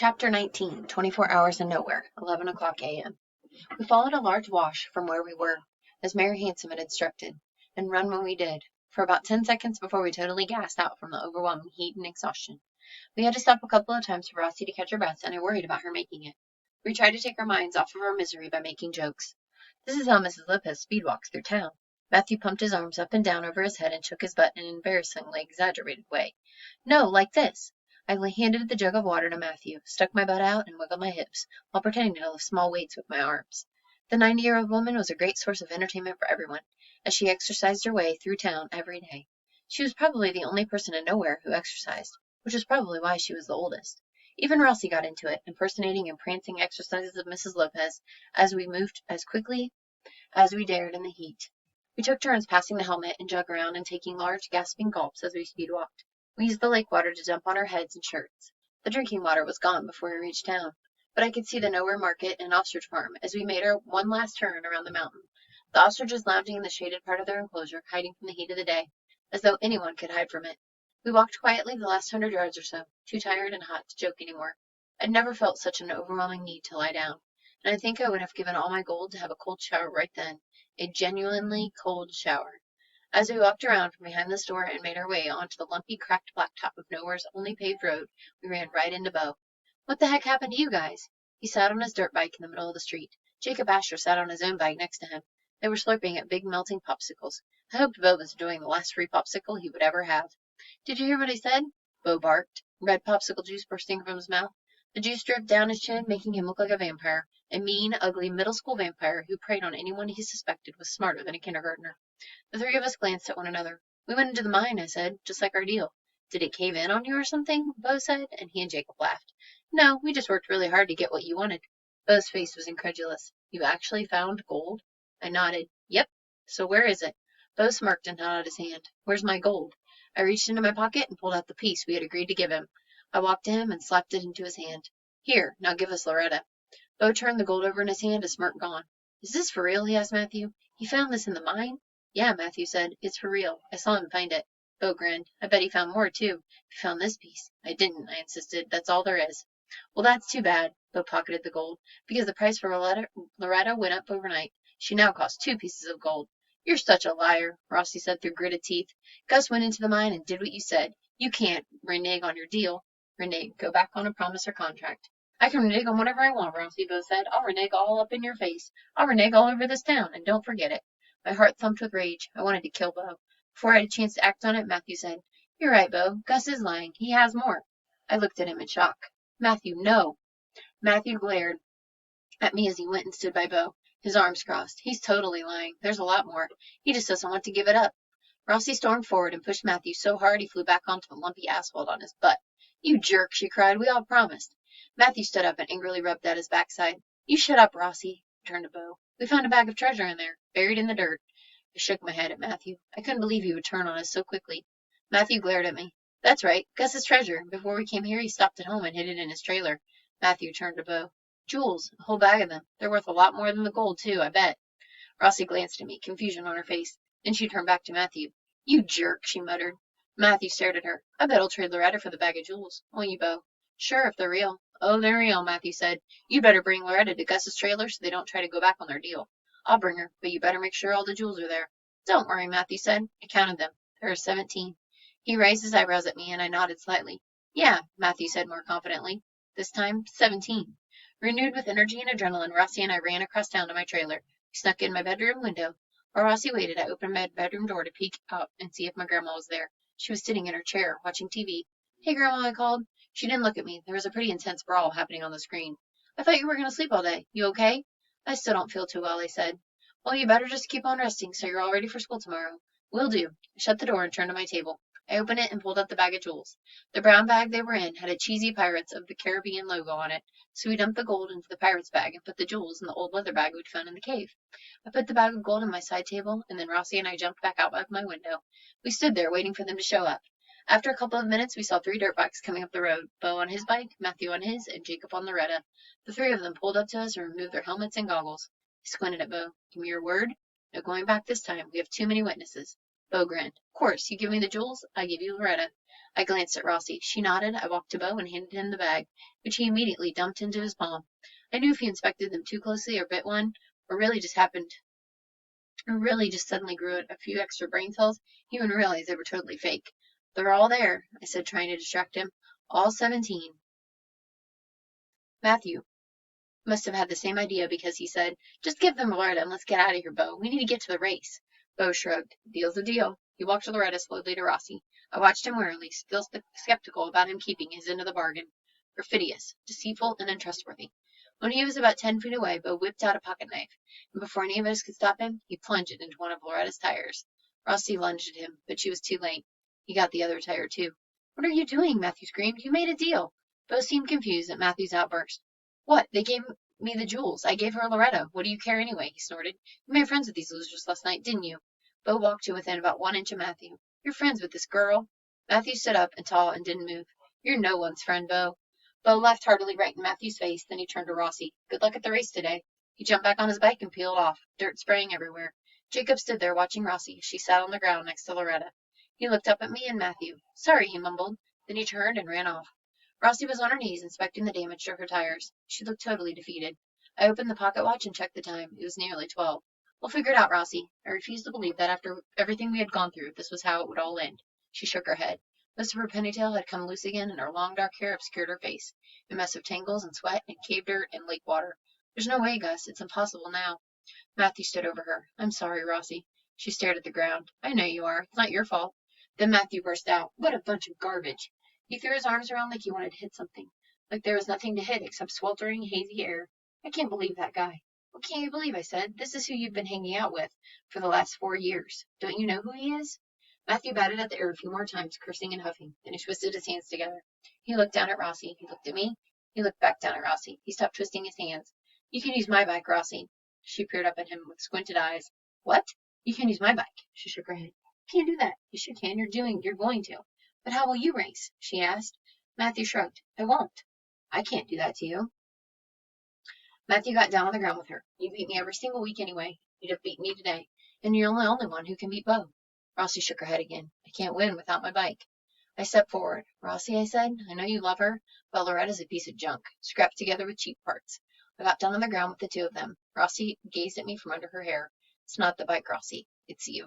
Chapter 19, 24 Hours in Nowhere, 11 o'clock a.m. We followed a large wash from where we were, as Mary Hanson had instructed, and run when we did, for about 10 seconds before we totally gassed out from the overwhelming heat and exhaustion. We had to stop a couple of times for Rossi to catch her breath, and I worried about her making it. We tried to take our minds off of our misery by making jokes. This is how Mrs. Lopez speed walks through town. Matthew pumped his arms up and down over his head and shook his butt in an embarrassingly exaggerated way. No, like this. I handed the jug of water to Matthew, stuck my butt out, and wiggled my hips, while pretending to lift small weights with my arms. The 90-year-old woman was a great source of entertainment for everyone, as she exercised her way through town every day. She was probably the only person in Nowhere who exercised, which is probably why she was the oldest. Even Rossi got into it, impersonating and prancing exercises of Mrs. Lopez, as we moved as quickly as we dared in the heat. We took turns passing the helmet and jug around and taking large, gasping gulps as we speed walked. We used the lake water to dump on our heads and shirts. The drinking water was gone before we reached town, but I could see the Nowhere Market and ostrich farm as we made our one last turn around the mountain. The ostriches lounging in the shaded part of their enclosure, hiding from the heat of the day, as though anyone could hide from it. We walked quietly the last 100 yards or so, too tired and hot to joke any more. I'd never felt such an overwhelming need to lie down, and I think I would have given all my gold to have a cold shower right then, a genuinely cold shower. As we walked around from behind the store and made our way onto the lumpy, cracked blacktop of Nowhere's only paved road, we ran right into Bo. What the heck happened to you guys? He sat on his dirt bike in the middle of the street. Jacob Asher sat on his own bike next to him. They were slurping at big melting popsicles. I hoped Bo was enjoying the last free popsicle he would ever have. Did you hear what I said? Bo barked, red popsicle juice bursting from his mouth. The juice dripped down his chin, making him look like a vampire, a mean, ugly, middle-school vampire who preyed on anyone he suspected was smarter than a kindergartner. The three of us glanced at one another. We went into the mine, I said, just like our deal. Did it cave in on you or something? Bo said, and he and Jacob laughed. No, we just worked really hard to get what you wanted. Bo's face was incredulous. You actually found gold? I nodded. Yep. So where is it? Bo smirked and held out his hand. Where's my gold? I reached into my pocket and pulled out the piece we had agreed to give him. I walked to him and slapped it into his hand. Here, now give us Loretta. Bo turned the gold over in his hand, a smirk gone. Is this for real? He asked Matthew. He found this in the mine? Yeah, Matthew said. It's for real. I saw him find it. Bo grinned. I bet he found more, too. He found this piece. I didn't, I insisted. That's all there is. Well, that's too bad. Bo pocketed the gold, because the price for Loretta went up overnight. She now costs 2 pieces of gold. You're such a liar, Rossi said through gritted teeth. Gus went into the mine and did what you said. You can't renege on your deal. Renege. Go back on a promise or contract. I can renege on whatever I want, Rossi, Bo said. I'll renege all up in your face. I'll renege all over this town, and don't forget it. My heart thumped with rage. I wanted to kill Bo. Before I had a chance to act on it, Matthew said, You're right, Bo. Gus is lying. He has more. I looked at him in shock. Matthew, no. Matthew glared at me as he went and stood by Bo, his arms crossed. He's totally lying. There's a lot more. He just doesn't want to give it up. Rossi stormed forward and pushed Matthew so hard he flew back onto the lumpy asphalt on his butt. You jerk, she cried. We all promised. Matthew stood up and angrily rubbed at his backside. You shut up, Rossi, turned to Bo. We found a bag of treasure in there, buried in the dirt. I shook my head at Matthew. I couldn't believe he would turn on us so quickly. Matthew glared at me. That's right, Gus's treasure. Before we came here, he stopped at home and hid it in his trailer. Matthew turned to Bo. Jewels, a whole bag of them. They're worth a lot more than the gold, too, I bet. Rossi glanced at me, confusion on her face. Then she turned back to Matthew. You jerk, she muttered. Matthew stared at her. I bet I'll trade Loretta for the bag of jewels. Won't you, Bo? Sure, if they're real. Oh, they're real, Matthew said. You'd better bring Loretta to Gus's trailer so they don't try to go back on their deal. I'll bring her, but you better make sure all the jewels are there. Don't worry, Matthew said. I counted them. There are 17. He raised his eyebrows at me, and I nodded slightly. Yeah, Matthew said more confidently. This time, 17. Renewed with energy and adrenaline, Rossi and I ran across town to my trailer. We snuck in my bedroom window. While Rossi waited, I opened my bedroom door to peek out and see if my grandma was there. She was sitting in her chair, watching TV. Hey, Grandma, I called. She didn't look at me. There was a pretty intense brawl happening on the screen. I thought you were going to sleep all day. You okay? I still don't feel too well, I said. Well, you better just keep on resting so you're all ready for school tomorrow. Will do. I shut the door and turned to my table. I opened it and pulled out the bag of jewels. The brown bag they were in had a cheesy Pirates of the Caribbean logo on it, so we dumped the gold into the pirate's bag and put the jewels in the old leather bag we'd found in the cave. I put the bag of gold on my side table, and then Rossi and I jumped back out of my window. We stood there waiting for them to show up. After a couple of minutes, we saw 3 dirt bikes coming up the road, Bo on his bike, Matthew on his, and Jacob on Loretta. The 3 of them pulled up to us and removed their helmets and goggles. He squinted at Bo. Give me your word? No going back this time. We have too many witnesses. Bo grinned. Of course, you give me the jewels, I give you Loretta. I glanced at Rossi. She nodded. I walked to Bo and handed him the bag, which he immediately dumped into his palm. I knew if he inspected them too closely or bit one, or really just suddenly grew a few extra brain cells, he would realize they were totally fake. They're all there, I said, trying to distract him. All 17. Matthew must have had the same idea because he said, just give them Loretta and let's get out of here, Bo. We need to get to the race. Bo shrugged. Deal's a deal. He walked Loretta slowly to Rossi. I watched him warily, still skeptical about him keeping his end of the bargain. Perfidious, deceitful, and untrustworthy. When he was about 10 feet away, Bo whipped out a pocket knife, and before any of us could stop him, he plunged it into one of Loretta's tires. Rossi lunged at him, but she was too late. He got the other tire, too. What are you doing? Matthew screamed. You made a deal. Bo seemed confused at Matthew's outburst. What? They gave me the jewels. I gave her Loretta. What do you care anyway? He snorted. You made friends with these losers last night, didn't you? Bo walked to within about 1 inch of Matthew. You're friends with this girl? Matthew stood up and tall and didn't move. You're no one's friend, Bo. Bo laughed heartily right in Matthew's face, then he turned to Rossi. Good luck at the race today. He jumped back on his bike and peeled off, dirt spraying everywhere. Jacob stood there watching Rossi as she sat on the ground next to Loretta. He looked up at me and Matthew. Sorry, he mumbled. Then he turned and ran off. Rossi was on her knees inspecting the damage to her tires. She looked totally defeated. I opened the pocket watch and checked the time. It was nearly 12. We'll figure it out, Rossi. I refused to believe that after everything we had gone through, this was how it would all end. She shook her head. Most of her ponytail had come loose again, and her long dark hair obscured her face. A mess of tangles and sweat and cave dirt and lake water. There's no way, Gus. It's impossible now. Matthew stood over her. I'm sorry, Rossi. She stared at the ground. I know you are. It's not your fault. Then Matthew burst out. What a bunch of garbage. He threw his arms around like he wanted to hit something. Like there was nothing to hit except sweltering, hazy air. I can't believe that guy. What can't you believe? I said. This is who you've been hanging out with for the last 4 years. Don't you know who he is? Matthew batted at the air a few more times, cursing and huffing. Then he twisted his hands together. He looked down at Rossi. He looked at me. He looked back down at Rossi. He stopped twisting his hands. You can use my bike, Rossi. She peered up at him with squinted eyes. What? You can use my bike. She shook her head. You can't do that. Yes, you can. You're going to. But how will you race? She asked. Matthew shrugged. I won't. I can't do that to you. Matthew got down on the ground with her. You beat me every single week anyway. You'd have beaten me today. And you're the only one who can beat Bo. Rossi shook her head again. I can't win without my bike. I stepped forward. Rossi, I said, I know you love her, but Loretta's a piece of junk, scrapped together with cheap parts. I got down on the ground with the two of them. Rossi gazed at me from under her hair. It's not the bike, Rossi. It's you.